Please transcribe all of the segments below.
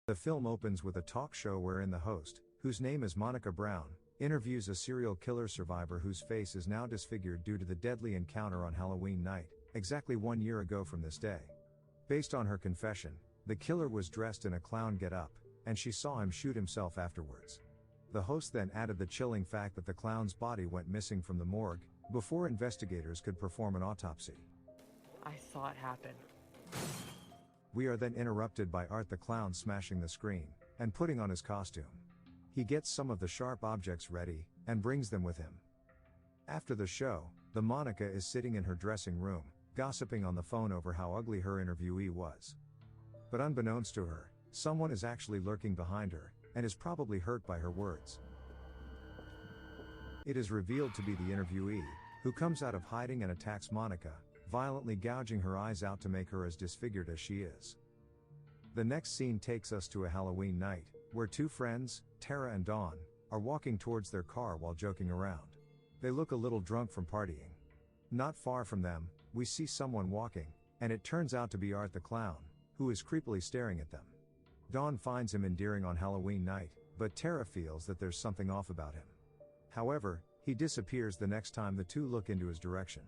The film opens with a talk show wherein the host, whose name is Monica Brown, interviews a serial killer survivor whose face is now disfigured due to the deadly encounter on Halloween night, exactly 1 year ago from this day. Based on her confession, the killer was dressed in a clown get-up, and she saw him shoot himself afterwards. The host then added the chilling fact that the clown's body went missing from the morgue, before investigators could perform an autopsy. I saw it happen. We are then interrupted by Art the Clown smashing the screen, and putting on his costume. He gets some of the sharp objects ready, and brings them with him. After the show, the Monica is sitting in her dressing room, gossiping on the phone over how ugly her interviewee was. But unbeknownst to her, someone is actually lurking behind her, and is probably hurt by her words. It is revealed to be the interviewee, who comes out of hiding and attacks Monica, violently gouging her eyes out to make her as disfigured as she is. The next scene takes us to a Halloween night, where two friends, Tara and Dawn, are walking towards their car while joking around. They look a little drunk from partying. Not far from them, we see someone walking, and it turns out to be Art the Clown, who is creepily staring at them. Dawn finds him endearing on Halloween night, but Tara feels that there's something off about him. However, he disappears the next time the two look into his direction.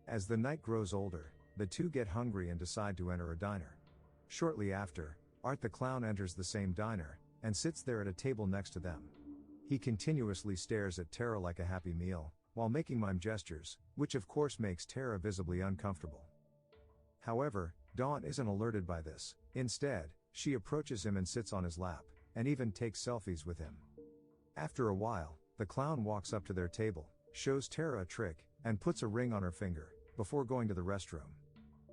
As the night grows older, the two get hungry and decide to enter a diner. Shortly after, Art the Clown enters the same diner, and sits there at a table next to them. He continuously stares at Tara like a happy meal, while making mime gestures, which of course makes Tara visibly uncomfortable. However, Dawn isn't alerted by this. Instead, she approaches him and sits on his lap, and even takes selfies with him. After a while, the clown walks up to their table, shows Tara a trick, and puts a ring on her finger, before going to the restroom.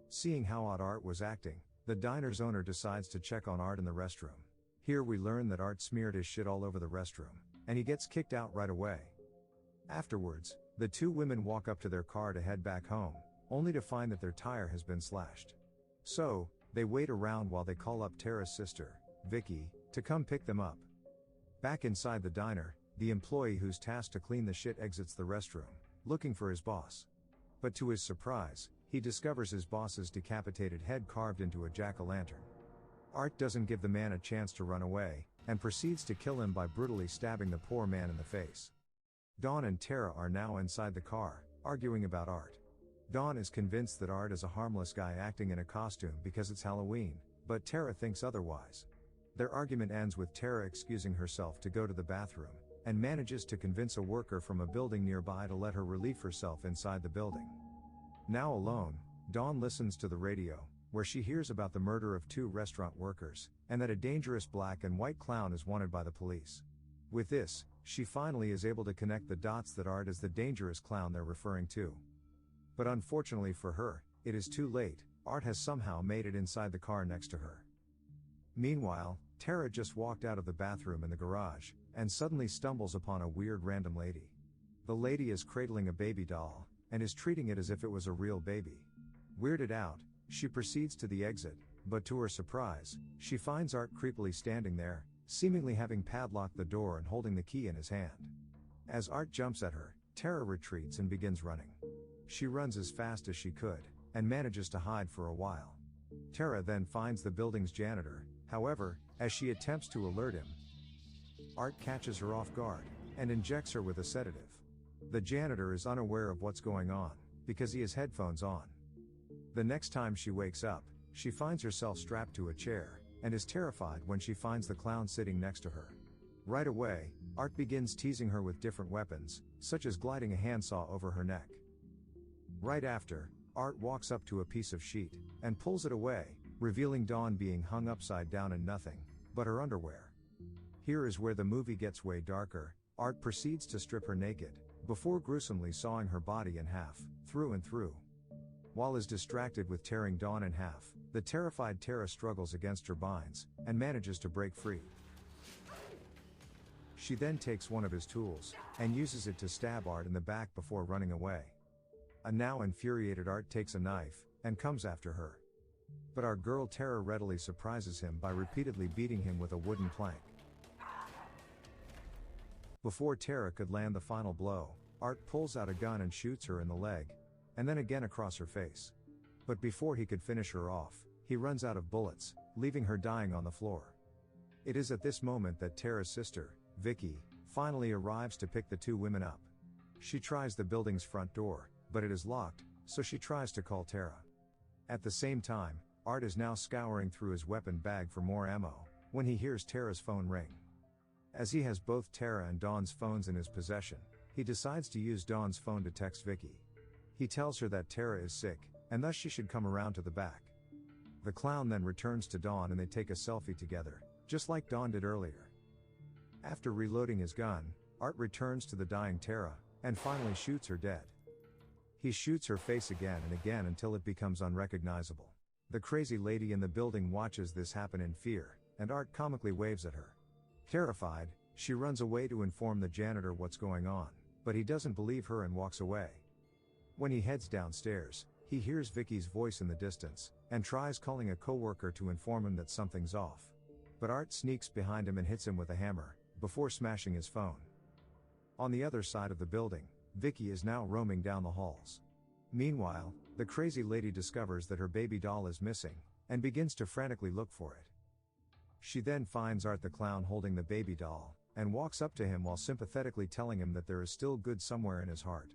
Seeing how odd Art was acting, the diner's owner decides to check on Art in the restroom. Here we learn that Art smeared his shit all over the restroom, and he gets kicked out right away. Afterwards, the two women walk up to their car to head back home, only to find that their tire has been slashed. So, they wait around while they call up Tara's sister, Vicky, to come pick them up. Back inside the diner, the employee who's tasked to clean the shit exits the restroom, looking for his boss. But to his surprise, he discovers his boss's decapitated head carved into a jack-o'-lantern. Art doesn't give the man a chance to run away, and proceeds to kill him by brutally stabbing the poor man in the face. Dawn and Tara are now inside the car, arguing about Art. Dawn is convinced that Art is a harmless guy acting in a costume because it's Halloween, but Tara thinks otherwise. Their argument ends with Tara excusing herself to go to the bathroom, and manages to convince a worker from a building nearby to let her relieve herself inside the building. Now alone, Dawn listens to the radio, where she hears about the murder of two restaurant workers, and that a dangerous black and white clown is wanted by the police. With this, she finally is able to connect the dots that Art is the dangerous clown they're referring to. But unfortunately for her, it is too late. Art has somehow made it inside the car next to her. Meanwhile, Tara just walked out of the bathroom in the garage, and suddenly stumbles upon a weird random lady. The lady is cradling a baby doll, and is treating it as if it was a real baby. Weirded out, she proceeds to the exit, but to her surprise, she finds Art creepily standing there, seemingly having padlocked the door and holding the key in his hand. As Art jumps at her, Tara retreats and begins running. She runs as fast as she could, and manages to hide for a while. Tara then finds the building's janitor. However, as she attempts to alert him, Art catches her off guard, and injects her with a sedative. The janitor is unaware of what's going on, because he has headphones on. The next time she wakes up, she finds herself strapped to a chair, and is terrified when she finds the clown sitting next to her. Right away, Art begins teasing her with different weapons, such as gliding a handsaw over her neck. Right after, Art walks up to a piece of sheet, and pulls it away, revealing Dawn being hung upside down in nothing but her underwear. Here is where the movie gets way darker. Art proceeds to strip her naked, before gruesomely sawing her body in half, through and through. While is distracted with tearing Dawn in half, the terrified Tara struggles against her binds, and manages to break free. She then takes one of his tools, and uses it to stab Art in the back before running away. A now infuriated Art takes a knife, and comes after her. But our girl Tara readily surprises him by repeatedly beating him with a wooden plank. Before Tara could land the final blow, Art pulls out a gun and shoots her in the leg, and then again across her face. But before he could finish her off, he runs out of bullets, leaving her dying on the floor. It is at this moment that Tara's sister, Vicky, finally arrives to pick the two women up. She tries the building's front door, but it is locked, so she tries to call Tara. At the same time, Art is now scouring through his weapon bag for more ammo, when he hears Tara's phone ring. As he has both Tara and Dawn's phones in his possession, he decides to use Dawn's phone to text Vicky. He tells her that Tara is sick, and thus she should come around to the back. The clown then returns to Dawn and they take a selfie together, just like Dawn did earlier. After reloading his gun, Art returns to the dying Tara, and finally shoots her dead. He shoots her face again and again until it becomes unrecognizable. The crazy lady in the building watches this happen in fear, and Art comically waves at her. Terrified, she runs away to inform the janitor what's going on, but he doesn't believe her and walks away. When he heads downstairs, he hears Vicky's voice in the distance, and tries calling a coworker to inform him that something's off. But Art sneaks behind him and hits him with a hammer, before smashing his phone. On the other side of the building, Vicky is now roaming down the halls. Meanwhile, the crazy lady discovers that her baby doll is missing, and begins to frantically look for it. She then finds Art the clown holding the baby doll, and walks up to him while sympathetically telling him that there is still good somewhere in his heart.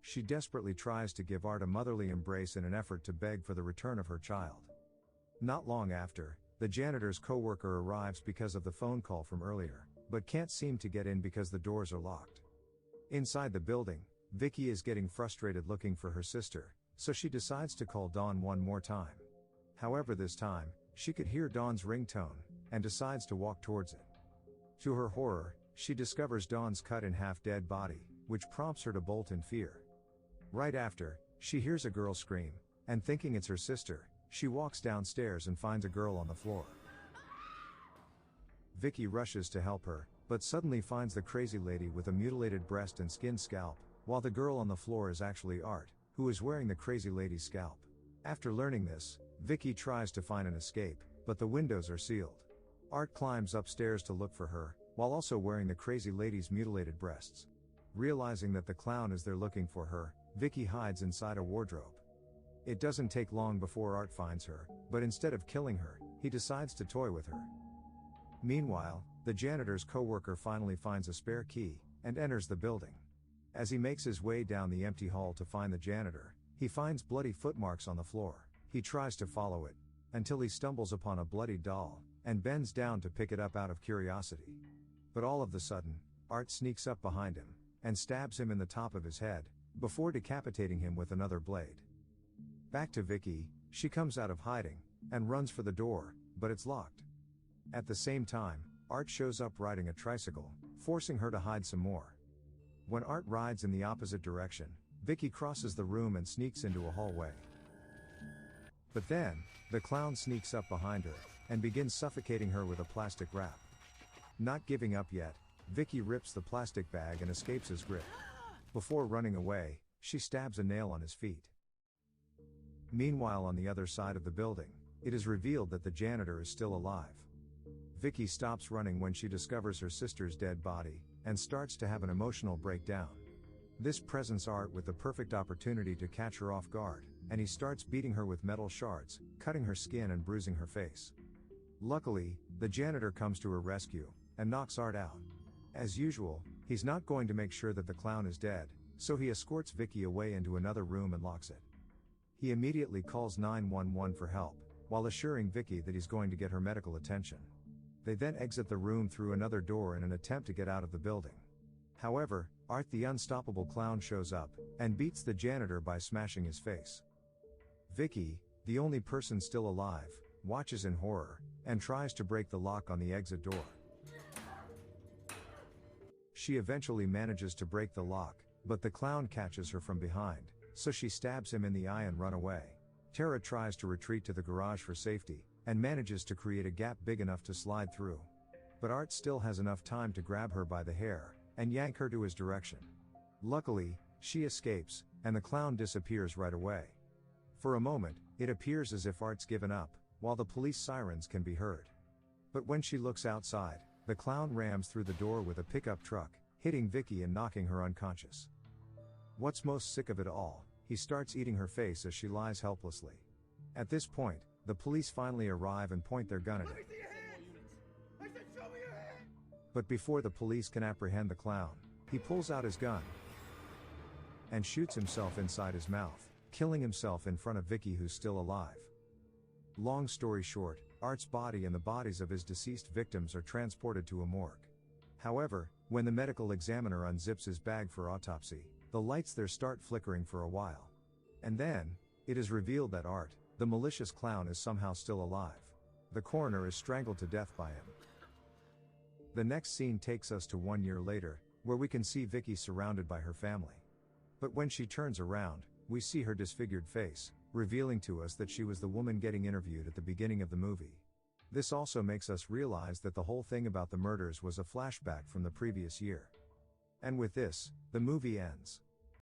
She desperately tries to give Art a motherly embrace in an effort to beg for the return of her child. Not long after, the janitor's coworker arrives because of the phone call from earlier, but can't seem to get in because the doors are locked. Inside the building, Vicky is getting frustrated looking for her sister, so she decides to call Dawn one more time. However, this time, she could hear Dawn's ringtone, and decides to walk towards it. To her horror, she discovers Dawn's cut in half dead body, which prompts her to bolt in fear. Right after, she hears a girl scream, and thinking it's her sister, she walks downstairs and finds a girl on the floor. Vicky rushes to help her, but suddenly finds the crazy lady with a mutilated breast and skinned scalp, while the girl on the floor is actually Art, who is wearing the crazy lady's scalp. After learning this, Vicky tries to find an escape, but the windows are sealed. Art climbs upstairs to look for her, while also wearing the crazy lady's mutilated breasts. Realizing that the clown is there looking for her, Vicky hides inside a wardrobe. It doesn't take long before Art finds her, but instead of killing her, he decides to toy with her. Meanwhile, the janitor's coworker finally finds a spare key, and enters the building. As he makes his way down the empty hall to find the janitor, he finds bloody footmarks on the floor. He tries to follow it, until he stumbles upon a bloody doll, and bends down to pick it up out of curiosity. But all of a sudden, Art sneaks up behind him, and stabs him in the top of his head, before decapitating him with another blade. Back to Vicky, she comes out of hiding, and runs for the door, but it's locked. At the same time, Art shows up riding a tricycle, forcing her to hide some more. When Art rides in the opposite direction, Vicky crosses the room and sneaks into a hallway. But then, the clown sneaks up behind her, and begins suffocating her with a plastic wrap. Not giving up yet, Vicky rips the plastic bag and escapes his grip. Before running away, she stabs a nail on his feet. Meanwhile, on the other side of the building, it is revealed that the janitor is still alive. Vicky stops running when she discovers her sister's dead body, and starts to have an emotional breakdown. This presents Art with the perfect opportunity to catch her off guard, and he starts beating her with metal shards, cutting her skin and bruising her face. Luckily, the janitor comes to her rescue, and knocks Art out. As usual, he's not going to make sure that the clown is dead, so he escorts Vicky away into another room and locks it. He immediately calls 911 for help, while assuring Vicky that he's going to get her medical attention. They then exit the room through another door in an attempt to get out of the building. However, Art the unstoppable clown shows up, and beats the janitor by smashing his face. Vicky, the only person still alive, watches in horror, and tries to break the lock on the exit door. She eventually manages to break the lock, but the clown catches her from behind, so she stabs him in the eye and run away. Tara tries to retreat to the garage for safety, and manages to create a gap big enough to slide through. But Art still has enough time to grab her by the hair, and yank her to his direction. Luckily, she escapes, and the clown disappears right away. For a moment, it appears as if Art's given up, while the police sirens can be heard. But when she looks outside, the clown rams through the door with a pickup truck, hitting Vicky and knocking her unconscious. What's most sick of it all, he starts eating her face as she lies helplessly. At this point, the police finally arrive and point their gun at him. But before the police can apprehend the clown, he pulls out his gun and shoots himself inside his mouth, killing himself in front of Vicky, who's still alive. Long story short, Art's body and the bodies of his deceased victims are transported to a morgue. However, when the medical examiner unzips his bag for autopsy, the lights there start flickering for a while. And then, it is revealed that Art, the malicious clown, is somehow still alive. The coroner is strangled to death by him. The next scene takes us to 1 year later, where we can see Vicky surrounded by her family. But when she turns around, we see her disfigured face, revealing to us that she was the woman getting interviewed at the beginning of the movie. This also makes us realize that the whole thing about the murders was a flashback from the previous year. And with this, the movie ends.